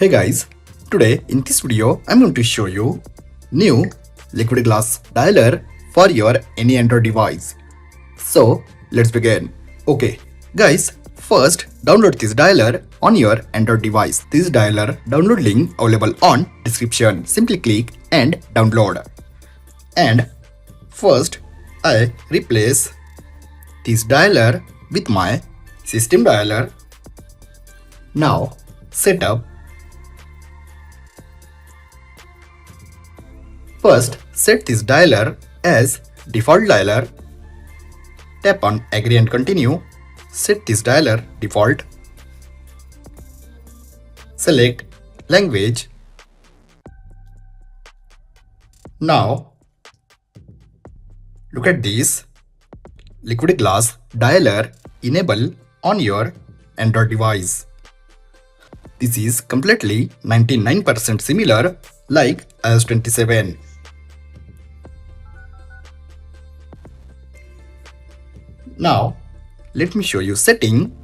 Hey guys, today in this video I'm going to show you new liquid glass dialer for your any Android device. So let's begin. Okay guys, first download this dialer on your Android device. This dialer download link available on description. Simply click and download. And first I replace this dialer with my system dialer. Now set up. First, set this dialer as default dialer. Tap on agree and continue. Set this dialer default. Select language. Now, look at this liquid glass dialer enable on your Android device. This is completely 99% similar like iOS 27. Now, let me show you setting.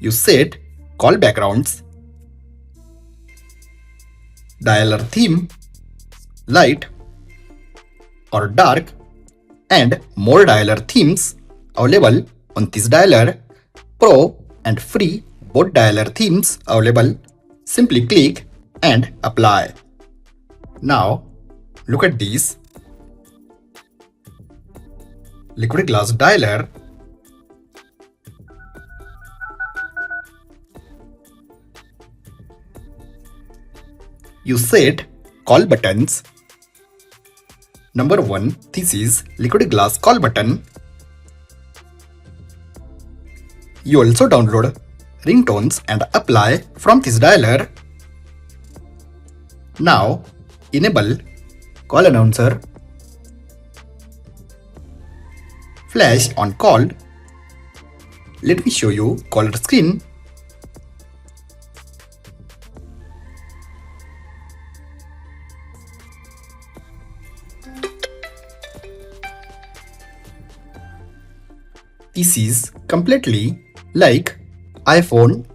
You set call backgrounds, dialer theme, light or dark, and more dialer themes available on this dialer. Pro and free both dialer themes available. Simply click and apply. Now, look at this liquid glass dialer. You set call buttons. Number 1, this is liquid glass call button. You also download ringtones and apply from this dialer. Now, enable call announcer. Flash on call. Let me show you caller screen. This is completely like iPhone.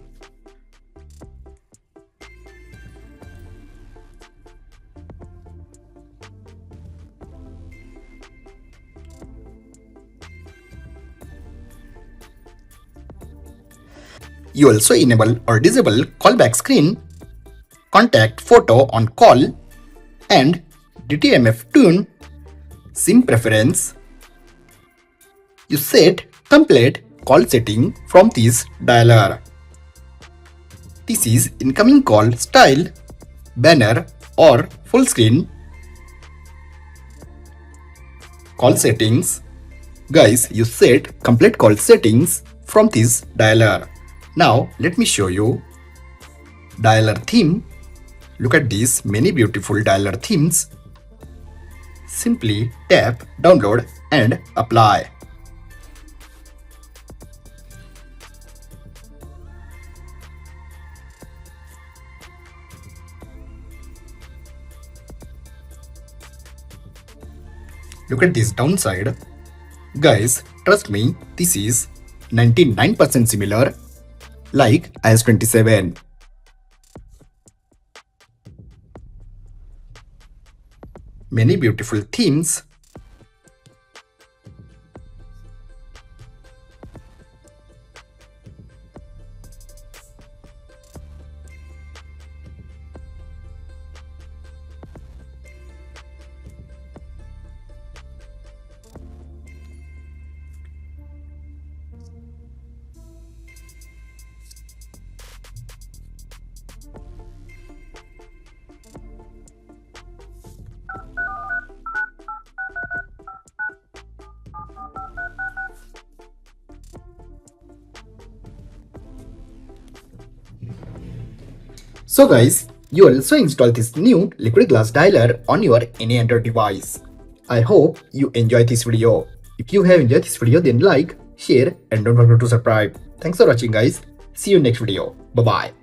You also enable or disable callback screen, contact photo on call, and DTMF tune, SIM preference. You set complete call setting from this dialer. This is incoming call style, banner or full screen. Call settings. Guys, you set complete call settings from this dialer. Now let me show you dialer theme. Look at these many beautiful dialer themes. Simply tap download and apply. Look at this downside. Guys, trust me, this is 99% similar like iOS 27. Many beautiful themes. So guys, you also install this new liquid glass dialer on your any Android device. I hope you enjoyed this video. If you have enjoyed this video, then like, share and don't forget to subscribe. Thanks for watching guys. See you next video. Bye bye.